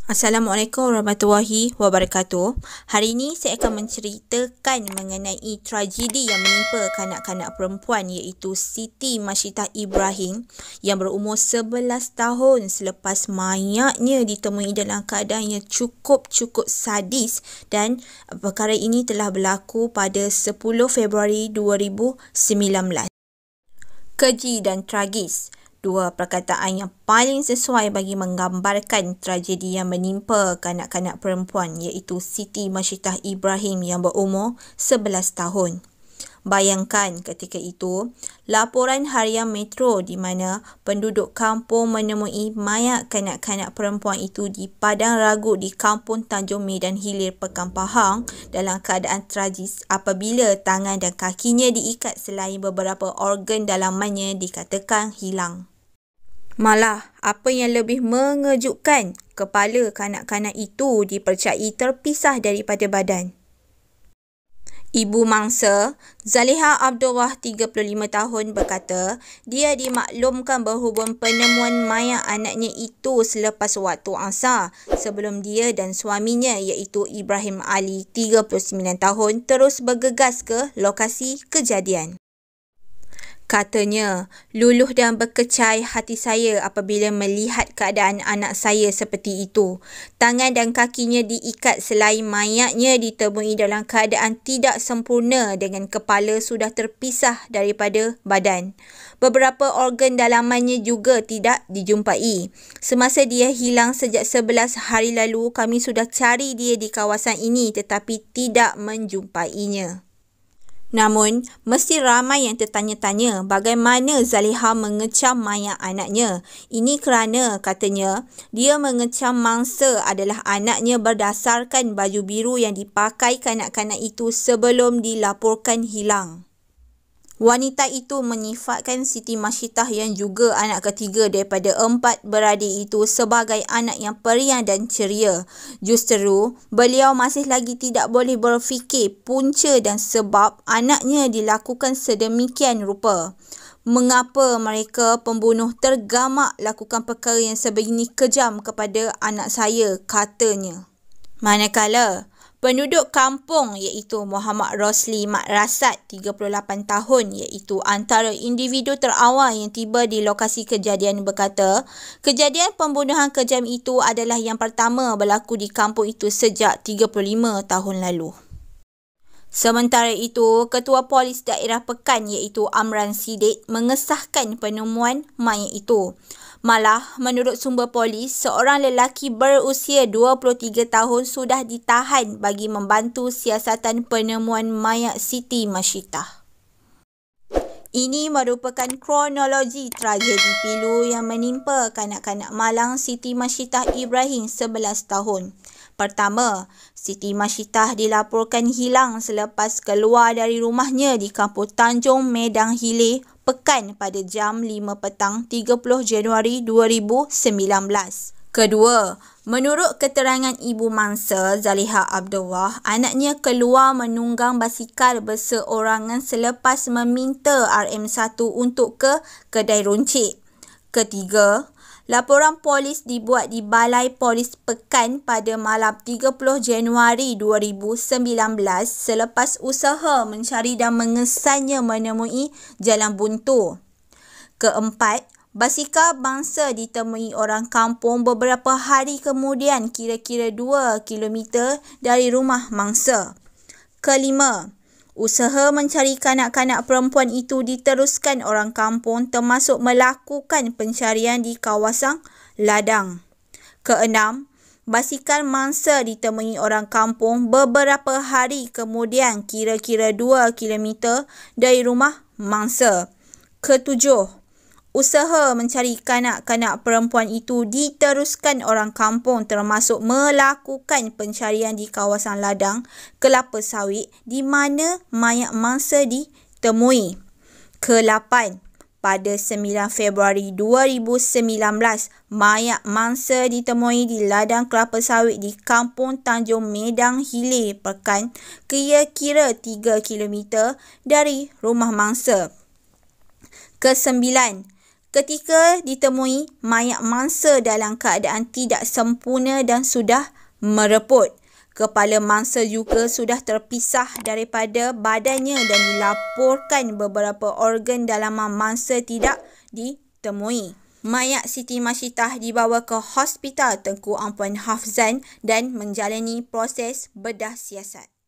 Assalamualaikum warahmatullahi wabarakatuh. Hari ini saya akan menceritakan mengenai tragedi yang menimpa kanak-kanak perempuan iaitu Siti Mashidah Ibrahim yang berumur 11 tahun selepas mayatnya ditemui dalam keadaan yang cukup sadis, dan perkara ini telah berlaku pada 10 Februari 2019. Keji dan tragis. Dua perkataan yang paling sesuai bagi menggambarkan tragedi yang menimpa kanak-kanak perempuan iaitu Siti Mashidah Ibrahim yang berumur 11 tahun. Bayangkan ketika itu, laporan harian Metro di mana penduduk kampung menemui mayat kanak-kanak perempuan itu di padang ragut di kampung Tanjung Medan Hilir, Pekan Pahang dalam keadaan tragis apabila tangan dan kakinya diikat selain beberapa organ dalamannya dikatakan hilang. Malah, apa yang lebih mengejutkan, kepala kanak-kanak itu dipercayai terpisah daripada badan. Ibu mangsa, Zaliha Abdullah 35 tahun berkata, dia dimaklumkan berhubung penemuan mayat anaknya itu selepas waktu asar sebelum dia dan suaminya iaitu Ibrahim Ali 39 tahun terus bergegas ke lokasi kejadian. Katanya, luluh dan berkecai hati saya apabila melihat keadaan anak saya seperti itu. Tangan dan kakinya diikat selain mayatnya ditemui dalam keadaan tidak sempurna dengan kepala sudah terpisah daripada badan. Beberapa organ dalamannya juga tidak dijumpai. Semasa dia hilang sejak 11 hari lalu, kami sudah cari dia di kawasan ini tetapi tidak menjumpainya. Namun, mesti ramai yang tertanya-tanya bagaimana Zaliha mengecam mayat anaknya. Ini kerana, katanya, dia mengecam mangsa adalah anaknya berdasarkan baju biru yang dipakai kanak-kanak itu sebelum dilaporkan hilang. Wanita itu menyifatkan Siti Mashidah yang juga anak ketiga daripada 4 beradik itu sebagai anak yang periang dan ceria. Justeru, beliau masih lagi tidak boleh berfikir punca dan sebab anaknya dilakukan sedemikian rupa. Mengapa mereka pembunuh tergamak lakukan perkara yang sebegini kejam kepada anak saya, katanya. Manakala penduduk kampung iaitu Muhammad Rosli Mat Rasad 38 tahun iaitu antara individu terawal yang tiba di lokasi kejadian berkata, kejadian pembunuhan kejam itu adalah yang pertama berlaku di kampung itu sejak 35 tahun lalu. Sementara itu, Ketua Polis Daerah Pekan iaitu Amran Siddiq mengesahkan penemuan mayat itu. Malah, menurut sumber polis, seorang lelaki berusia 23 tahun sudah ditahan bagi membantu siasatan penemuan mayat Siti Mashidah. Ini merupakan kronologi tragedi pilu yang menimpa kanak-kanak malang Siti Mashidah Ibrahim 11 tahun. Pertama, Siti Mashidah dilaporkan hilang selepas keluar dari rumahnya di kampung Tanjung Medan Hilir, Pekan pada jam 5 petang 30 Januari 2019. Kedua, menurut keterangan ibu mangsa Zaliha Abdullah, anaknya keluar menunggang basikal berseorangan selepas meminta RM1 untuk ke kedai runcit. Ketiga, laporan polis dibuat di Balai Polis Pekan pada malam 30 Januari 2019 selepas usaha mencari dan mengesannya menemui jalan buntu. Keempat, basikal bangsa ditemui orang kampung beberapa hari kemudian kira-kira 2 km dari rumah mangsa. Kelima, usaha mencari kanak-kanak perempuan itu diteruskan orang kampung termasuk melakukan pencarian di kawasan ladang. Keenam, basikal mangsa ditemui orang kampung beberapa hari kemudian kira-kira 2 km dari rumah mangsa. Ketujuh, usaha mencari kanak-kanak perempuan itu diteruskan orang kampung termasuk melakukan pencarian di kawasan ladang kelapa sawit di mana mayat mangsa ditemui. Ke-8, pada 9 Februari 2019, mayat mangsa ditemui di ladang kelapa sawit di kampung Tanjung Medan Hilir, Pekan, kira-kira 3 km dari rumah mangsa. Ke-9, Ketika ditemui mayat mangsa dalam keadaan tidak sempurna dan sudah mereput. Kepala mangsa juga sudah terpisah daripada badannya dan dilaporkan beberapa organ dalaman mangsa tidak ditemui. Mayat Siti Masyidah dibawa ke Hospital Tengku Ampuan Hafzan dan menjalani proses bedah siasat.